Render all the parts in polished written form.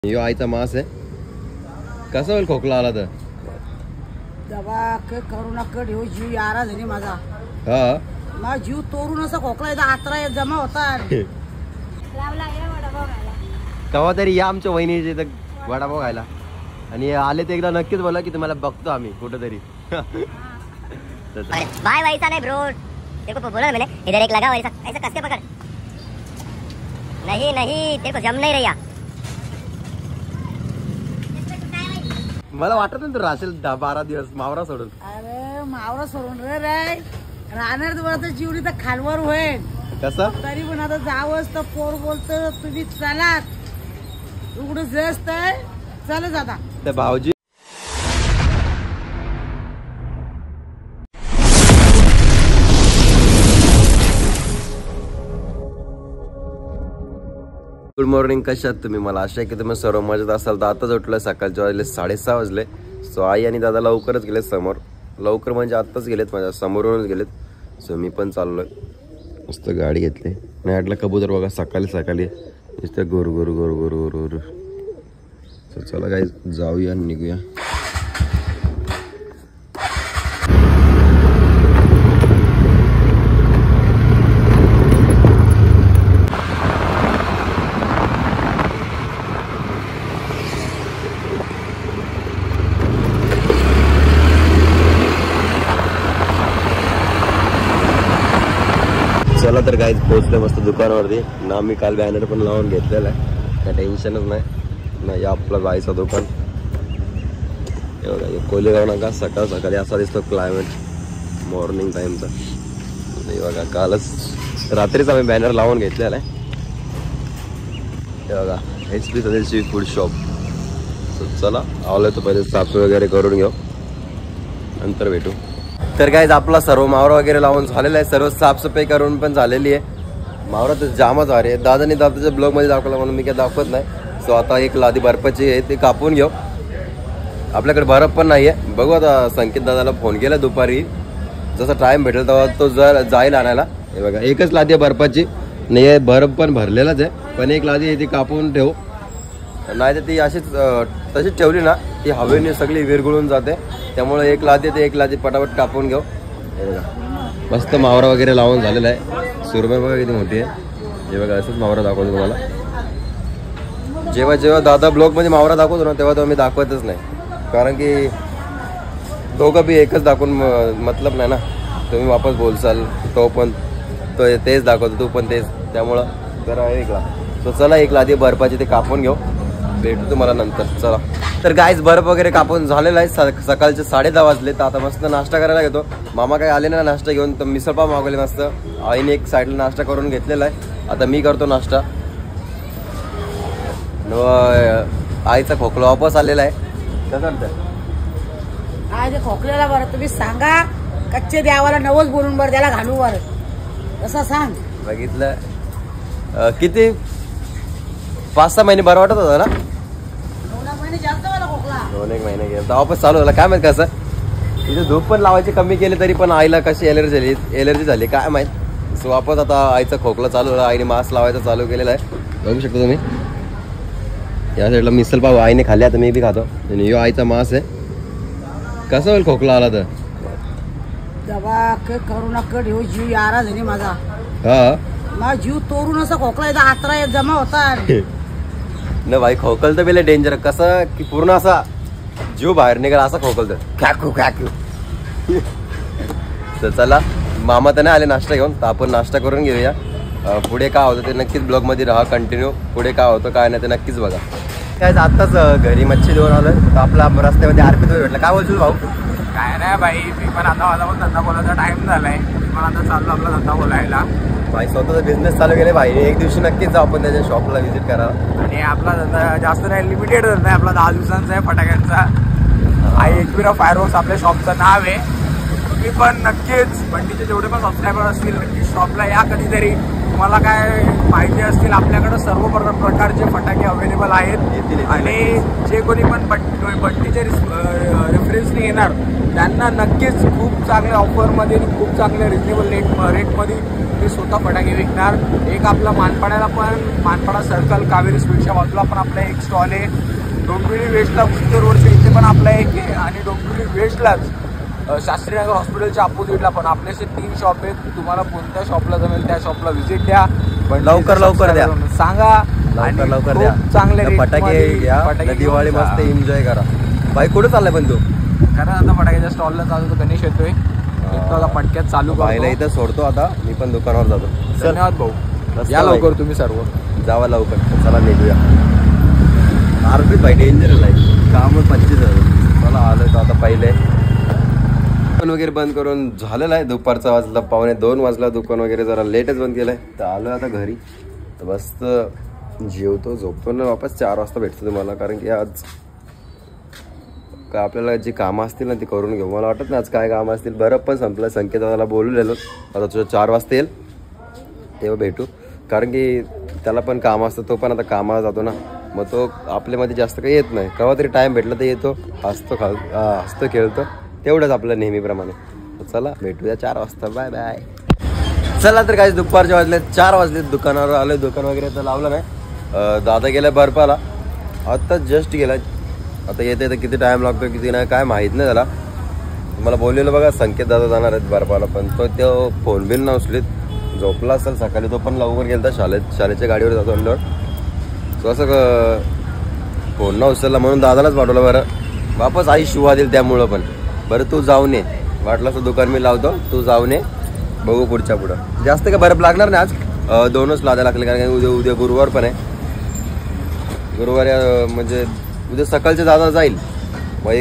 यो आईचा मास आहे. कसं होईल खोकला आला तर? दवा करू नका देऊ, जीव यारा झाली माझा. हा माझा जीव तोरून असा खोकला येतो, आत्रा जमा होता. तेव्हा तरी या आमच्या वहिनीचे तर वडापाव खायला, आणि आले ते एकदा नक्कीच बोला की तुम्हाला बघतो आम्ही कुठेतरी. भाई वैसा नहीं ब्रो, तेरे को बोला ना मैंने, इधर एक लगा वैसा, ऐसा कस के पकड़. नहीं नहीं, तेरे को जम नहीं रहा. मला वाटत नाही तू राहशील 10-12 दिवस मावरा सोडून. अरे मावरा सोडून रे राहणार तुम्हाला जीवनी तर खालवर होईल. कसं तरी पण आता जावंच तर पोर बोलतो तुम्ही चला, उघडून जस्त चल जाता ते भाऊजी. गुड मॉर्निंग, कशात तुम्ही? मला आशा आहे की तुम्ही सर्व मजेत असाल. तर आताच उठलं, सकाळच्या वाजले 6:30 वाजले. सो आई आणि दादा लवकरच गेलेत समोर, लवकर म्हणजे आत्ताच गेलेत, माझ्या समोरूनच गेलेत. सो मी पण चाललोय. मस्त गाडी घेतली. नाही वाटलं कबूतर बघा सकाळी सकाळी नुसतं गोर गोर गोर गोर गोर गोर. सो चला काय जाऊया आणि निघूया. चला तर गाईज पोहोचले मस्त दुकानावरती. ना मी काल बॅनर पण लावून घेतलेला आहे, काय टेन्शनच नाही. आपला जायचं दुकान एवढा कोलेगाव नका. सकाळ सकाळी असा दिसतो क्लायमेट मॉर्निंग टाइमचा. बघा कालच रात्रीच आम्ही बॅनर लावून घेतलेला आहे. बघा HP सदल सी फूड शॉप. चला आवलं तर पहिले साफ वगैरे करून घेऊ, नंतर भेटू. तर गाईज आपला सर्व मावरा वगैरे लावून झालेला आहे, सर्व साफसफाई करून पण झालेली आहे. मावरा तर जामच भारी आहे. दादानी दादाच्या ब्लॉगमध्ये दाखवला म्हणून मी काय दाखवत नाही. सो आता एक लादी बर्फाची आहे ते कापून घेऊ. आपल्याकडे बर्फ पण नाही आहे. बघू आता संकेत दादाला फोन केला दुपारी, जसा टाइम भेटेल तेव्हा तो जाईल आणायला. हे बघा एकच लादी आहे बर्फाची, नाही बर्फ पण भरलेलाच आहे, पण एक लादी आहे ती कापून ठेवू. नाही तर ती अशीच तशीच ठेवली ना ती हवेने सगळी विरघळून जाते. त्यामुळे एक लादी ते एक लादी पटापट कापून घेऊ. हे बघा मस्त मावरा वगैरे लावून झालेला आहे. सुरमई बघा किती मोठी आहे. हे बघा असंच मावरा दाखवतो तुम्हाला. जेव्हा जेव्हा दादा ब्लॉगमध्ये मावरा दाखवतो ना तेव्हा तो मी दाखवतच नाही, कारण की दोघं बी एकच दाखवून मतलब नाही ना. तुम्ही वापस बोलसाल तो पण तो तेच दाखवतो, तू पण तेच, त्यामुळं जरा वेगळा. तो चला एक लादी बर्फाची ते कापून घेऊ, भेटू तुम्हाला नंतर. चला तर गाईज बर्फ वगैरे कापून झालेला आहे. सकाळचे 10:30 वाजले. तर आता मस्त नाश्ता करायला घेतो. मामा काय आले ना नाश्ता घेऊन, तर मिसळपाव मागवले मस्त. आईने एक साईडला नाश्ता करून घेतलेला आहे. आता मी करतो नाश्ता. आईचा खोकला वापस आलेला आहे. कसं आज खोकल्याला बरं तुम्ही सांगा, कच्चे द्यावाला नवस बोलून बरं त्याला घालू वर तसं सांग. बघितलं किती 5-6 महिने बरं वाटत होता ना. 9 महिने जास्त मला खोकला. 2-1 महिने गेला वापस चालू झाला. काय माहित कसं तिथे धूप पण लावायची कमी केली तरी पण आईला कशी एलर्जी झाली काय माहित. सो वापस आता आईचा खोकला चालू झाला. आईने मास्क लावायचा चालू केलेला आहे. बघू शकता तुम्ही. या साईडला मिसल पाव आईने खाल्ल्या, तर मी बी खातो. आणि यो आईचा मास आहे. कसं होईल खोकला आला तर? दवा करू नका देऊ, जीव यारा झाली माझा. हा माझा जीव तोरून असा खोकला येतो, आत्रा जमा होता. न भाई खोकल तर बेले डेंजर. कसं की पूर्ण असा जीव बाहेर निघाला असा खोकलतं, खॅकू खॅकू. तर चला मामा तर नाही आले नाश्ता घेऊन, तर आपण नाश्ता करून घेऊया. पुढे काय होतं ते नक्कीच ब्लॉगमध्ये राहा कंटिन्यू. पुढे काय होतं काय नाही ते नक्कीच बघा. काय आत्ताच घरी मच्छी देऊन आलोय, तर आपला रस्त्यामध्ये आरपीत भेटला. काय बोलतो भाऊ? काय नाही भाई, मी पण आता माझा पण धंदा बोलायचा टाइम झालाय. पण आता चाललो आपला धंदा बोलायला. भाई स्वतःचा बिझनेस चालू केले भाई. एक दिवशी नक्कीच जाऊ आपण त्याच्या शॉपला व्हिजिट करायला. आणि आपला धंदा जास्त नाही, लिमिटेड धंदा आहे आपला. 10 दिवसांचा आहे फटाक्यांचा. आई एकविरा फायरवर्क्स आपल्या शॉपचं नाव आहे. तुम्ही पण नक्कीच बंडीचे जेवढे पण सबस्क्रायबर असतील नक्कीच शॉपला या कधीतरी. तुम्हाला काय पाहिजे असतील आपल्याकडे सर्व प्रकारचे फटाके अवेलेबल आहेत. आणि जे कोणी पण बंडीचे रेफरन्सने येणार त्यांना नक्कीच खूप चांगल्या ऑफरमध्ये खूप चांगल्या रिजनेबल रेटमध्ये मी स्वतः फटाके विकणार. एक आपला मानपाड्याला पण मानपाडा सर्कल कावेरी स्वीटच्या बाजूला पण आपला एक स्टॉल आहे. डोंबिवली वेस्टला गुप्त रोडच्या इथे पण आपला एक आहे आणि डोंबिवली वेस्टलाच शास्त्रीनगर हॉस्पिटलच्या अपोजिटला पण आपले असे 3 शॉप आहेत. तुम्हाला कोणत्या शॉपला जमेल त्या शॉपला व्हिजिट द्या. पण लवकर द्या, सांगा लवकर द्या. चांगले फटाके घ्या, दिवाळी मस्त एन्जॉय करा. भाई कुठे चाललाय पण तू? कारण आता फटाक्याच्या स्टॉलला चालू तो गणेश येतोय. आता पटक्यात चालू भाईला इथं सोडतो. आता मी पण दुकानावर जातो. धन्यवाद भाऊ. या लवकर तुम्ही सर्व जावा लवकर. चला निघूया. आरपी भाई डेंजर आहे काम 25,000. मला आलं तर आता पहिले दुकान वगैरे बंद करून झालेलं आहे. दुपारचा वाजला 1:45 वाजला. दुकान वगैरे जरा लेटच बंद केलंय. तर आलो आता घरी. तर मस्त जेवतो, झोपतो ना वापस 4 वाजता भेटतो तुम्हाला. कारण की आज काय आपल्याला जी कामं असतील ना ती करून घेऊ. मला वाटत नाही आज काय कामं असतील. बरं पण संपलं. संकेताला बोललेलो आता तुझं 4 वाजता येईल तेव्हा भेटू. कारण की त्याला पण काम असतं. तो पण आता कामाला जातो ना. मग तो आपल्यामध्ये जास्त काही येत नाही. केव्हा तरी टाईम भेटला तर येतो, हसतो खेळतो. तेवढंच आपलं नेहमीप्रमाणे. चला भेटूया 4 वाजता. Bye bye. चला तर काय दुपारच्या वाजले 4 वाजले. दुकानावर आलं. दुकान वगैरे तर लावलं नाही. दादा गेला बर्फाला. आत्ता जस्ट गेला. आता येते तर किती टाईम लागतो किती नाही काय माहीत नाही त्याला. मला बोललेलं बघा संकेत दादा जाणार आहेत बर्फाला. पण तो फोन बिन नसलीत. झोपला असेल सकाळी. तो पण लवकर गेला शाळेच्या गाडीवर जातो अंडर. तो असं फोन न उचलला म्हणून दादालाच पाठवलं. बरं वापस आई शिवा देईल त्यामुळं पण. बरं तू जाऊन ये. वाटलं असं दुकान मी लावतो, तू जाऊन ये. बघू पुढच्या पुढं. जास्त काय बर्फ लागणार नाही आज. 2च लाद्या लागले. कारण की उद्या गुरुवार पण आहे. गुरुवार म्हणजे उद्या सकाळचे दादा जाईल. मग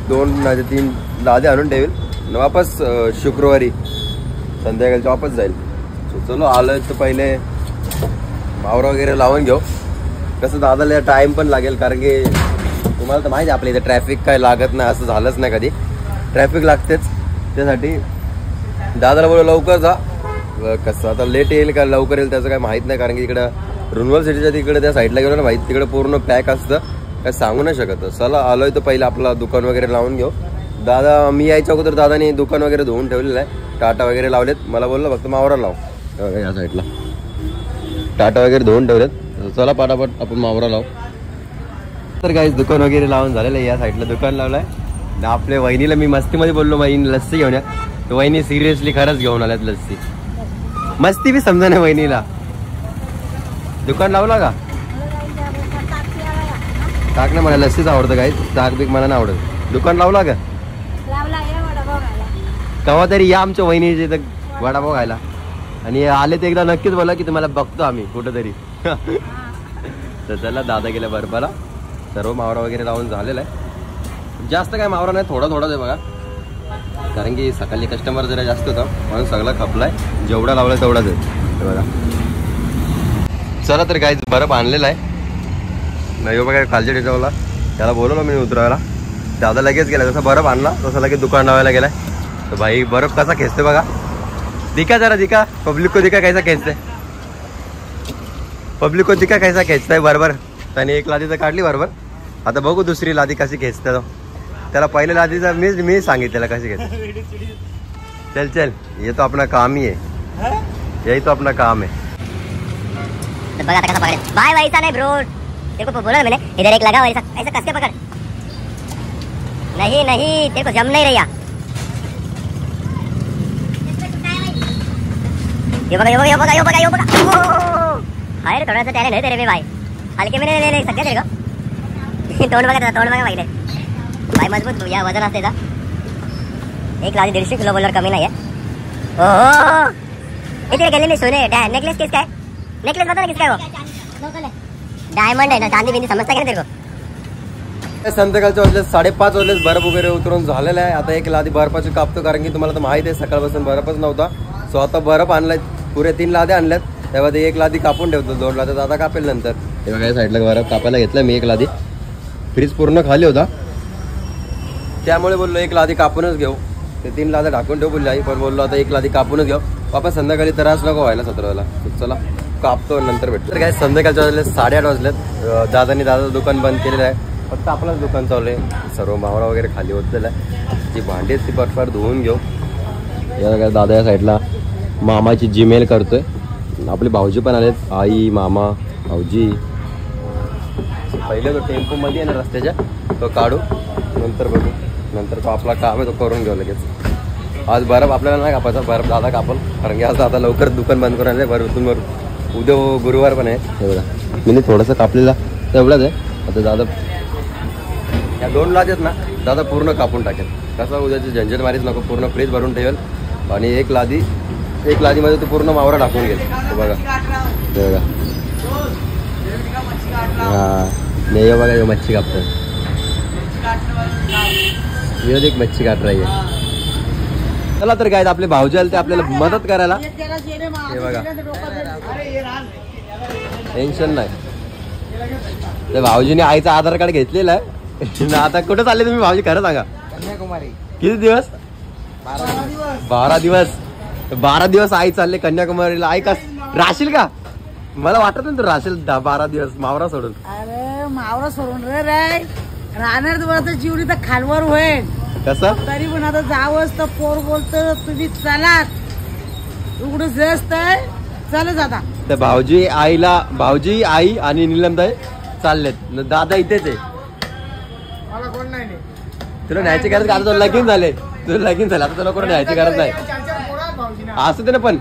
2 नाही 3 लाद्या आणून ठेवेल. वापस शुक्रवारी संध्याकाळच्या वापस जाईल. चलो आलं तर पहिले मावरा वगैरे लावून घेऊ. कसं दादाला टाईम पण लागेल. कारण की तुम्हाला तर माहिती आहे आपल्या इथे ट्रॅफिक काय लागत नाही असं झालंच नाही कधी. ट्रॅफिक लागतेच. त्यासाठी दादाला बोलू लवकर जा. कसं आता लेट येईल का लवकर येईल त्याचं काय माहीत नाही. कारण की इकडं युनिव्हर्सिटीच्या तिकडे त्या साईडला गेलो ना माहीत तिकडे पूर्ण पॅक असतं. काय सांगू नाही शकत. चला आलोय तर पहिले आपला दुकान वगैरे लावून घेऊ. दादा मी यायच्या अगोदर दादाने दुकान वगैरे धुवून ठेवलेलं आहे. टाटा वगैरे लावलेत. मला बोललं फक्त मावरा लाव. या साईडला टाटा वगैरे धुवून ठेवलेत. चला पाटापट आपण मावरा लाव. तर काही दुकान वगैरे लावून झालेलं आहे. या साईडला दुकान लावलंय. आपल्या वहिनीला मी मस्तीमध्ये बोललो वहिनी लस्सी घेऊन या. तर वहिनी सिरियसली खरंच घेऊन आल्यात लस्सी. मस्ती बी समजा नाही वहिनीला. दुकान लावला का? टाक ना. मला लस्सीच आवडतं काही. ताक बीक मला नाही आवडत. दुकान लावला का? केव्हा तरी या आमच्या वहिनीचे इथं वडापाव खायला. आणि आले तर एकदा नक्कीच बोला की तुम्हाला बघतो आम्ही कुठंतरी. तर चला दादा गेल्या बर्फाला. सर्व मावरा वगैरे लावून झालेला आहे. जास्त काय मावरा नाही थोडाच आहे बघा. कारण की सकाळी कस्टमर जरा जास्त होता म्हणून सगळं खपलाय. जेवढा लावलाय तेवढाच आहे बघा. चला तर काय बर्फ आणलेला आहे. नाही बघा खालच्या टेकवला. त्याला बोलवलं मी उतरायला. दादा लगेच गेला. जसा बर्फ आणला तसा लगेच दुकान लावायला गेलाय. तो भाई बर्फ कसा खेचते बघा. दिखा जरा दिखा. पब्लिक को दिखा कैसा खेचते. पब्लिक को दिखा कैसा खेचताय. बरोबर त्याने एक लादी तर काढली बरोबर. आता बघू दुसरी लादी कशी खेचते. त्याला पहिल्या लादीचा मी सांगितलेला कशी खेचते. चल ये तो अपना काम ही है. यही तो अपना काम है. भाई वैसा नहीं ब्रो. तेरे को बोला मैंने इधर एक लगा वैसा ऐसा कस के पकड़. नहीं तेरे को जम नहीं रहा. ये बगा. हाय थोड़ा सा टैलेंट है तेरे में भाई. हल्के में नहीं ले सकते तेरे को. तोड़ बघा पहिले. भाई मजबूत या वजन असते का. एक लादी 150 किलो बोलर कमी नाही आहे. ओहो इतने गले में सोने नेकलेस किसका है. नेकलेस बता ना किसका है वो. डायमंड है ना. चांदी बिंदी समजता का तेरे को. संध्याकाळच्या वाजले 5:30 वाजले. बर्फ वगैरे उतरून झालेला आहे. आता एक लादी बर्फाची कापतो. कारण की तुम्हाला तर माहिती आहे सकाळपासून बर्फच नव्हता. सो आता बर्फ आणलाय. पुरे 3 लाद्या आणल्यात. तेव्हा ते एक लादी कापून ठेवतो. 2 लाद्या दादा कापेल नंतर. तेव्हा काय साईडला बर्फ कापायला घेतलं मी. एक लादी फ्रीज पूर्ण खाली होता त्यामुळे बोललो एक लादी कापूनच घेऊ. ते 3 लाद्या ढाकून ठेवू बोलली आई. पण बोललो आता एक लादी कापूनच घेऊ. वापस संध्याकाळी त्रास नको व्हायला 17ला. चला कापतो नंतर भेटतो. तर काय संध्याकाळच्या वाजले 8:30 वाजलेत. दादाचं दुकान बंद केलेलं आहे. फक्त आपलंच दुकान चालू आहे. सर्व मावरा वगैरे खाली होतलेला आहे. जी भांडी ती बर्फावर धुवून घेऊ. या दादा या साईडला मामाची जीमेल करतोय. आपले भाऊजी पण आलेत, आई मामा भाऊजी. पहिले तो टेम्पो मध्ये आहे ना रस्त्याच्या, तो काढू नंतर बघू. नंतर तो आपला काम आहे तो करून घेऊ लगेच. आज बर्फ आपल्याला नाही कापायचा, बर्फ दादा कापल, कारण की आज आता लवकर दुकान बंद करून आले बर्फतून. उद्या गुरुवार पण आहे. हे बघा मी थोडंसं कापलेला तेवढंच आहे. आता दादा या 2 लाद आहेत ना, दादा पूर्ण कापून टाकेल. कसं उद्याची झंझट मारीच नको, पूर्ण फ्रीज भरून ठेवेल. आणि एक लादीमध्ये तो पूर्ण मावरा टाकून घेईल. हे बघा हे बघा हां नाही बघा, हे मच्छी कापतोय. एक मच्छी काट रही आहे. चला तर काय आपले भाऊजी आले ते आपल्याला मदत करायला. हे बघा टेन्शन नाही. तर भाऊजीने आईचं आधार कार्ड घेतलेलं आहे. आता कुठं चालले तुम्ही भाऊजी, खरं सांगा. कन्याकुमारी. किती दिवस? 12 दिवस. 12 दिवस आई चालले कन्याकुमारीला. आई का राहशील का? मला वाटत नाही तू राहशील 12 दिवस मावरा सोडून. अरे मावरा सोडून रे राहणार तुम्हाला जीवनी तर खालवर होईल. कसं तरी पण आता जावंच तर पोर बोलतो तुम्ही चला उघडून जास्त चला जाता. तर भाऊजी भाऊजी आई आणि नीलमताई चाललेत. दादा इथेच आहे. मला कोण नाही. तुला न्यायची गरज का? तुला लगीन झाले, आता तुला कोण न्यायची गरज नाही. असं ते ना, पण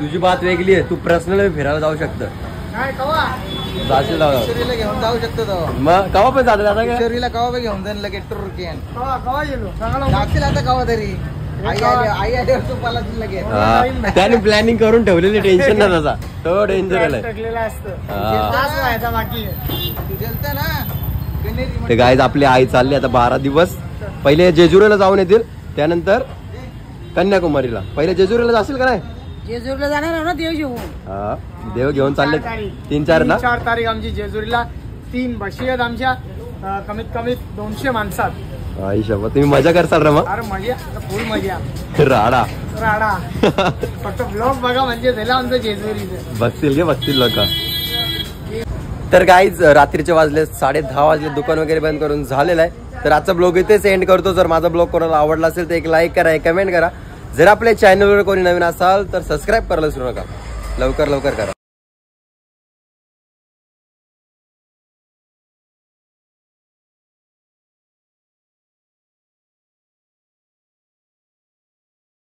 तुझी बात वेगळी आहे. तू पर्सनल फिरायला जाऊ शकतं. जाशील घेऊन जाऊ शकतो. मग कवा पण जाता दादा काय? किशोरीला कवा पण घेऊन जाईल लगेच टूर केन. जातील आता कवा तरी. आई आल्यावर तू मला लगेच. त्याने प्लॅनिंग करून ठेवलेली, टेन्शन ना त्याचा. तो डेंजर आलाय. ते गाईज आपली आई चालली आता 12 दिवस. पहिले जेजुरीला जाऊन येतील, त्यानंतर कन्याकुमारीला. पहिले जेजुरीला जाशील का नाही? जेजुरीला जाणार ना देव घेऊन. हा देव घेऊन चालले. 3-4 तारीख आमची जेजुरीला. 3 बशी आहेत आमच्या. कमीत कमी 200 माणसात. आई शपथ, तुम्ही मजा करसाल रे मग. अरे मजा, फुल मजा. राडा फक्त ब्लॉग बघा म्हणजे झालं आमचं जेजुरीचं. बघतील लोक. तर गाईज रात्रीचे वाजले 10:30 वाजले. दुकान वगैरे बंद करून झालेलं आहे. तर आजचा ब्लॉग इथेच एंड करतो. जर माझा ब्लॉग कोणाला आवडला असेल तर एक लाईक करा, एक कमेंट करा. जर आपल्या चॅनलवर कोणी नवीन असाल तर सबस्क्राईब करायला विसरू नका. लवकर करा.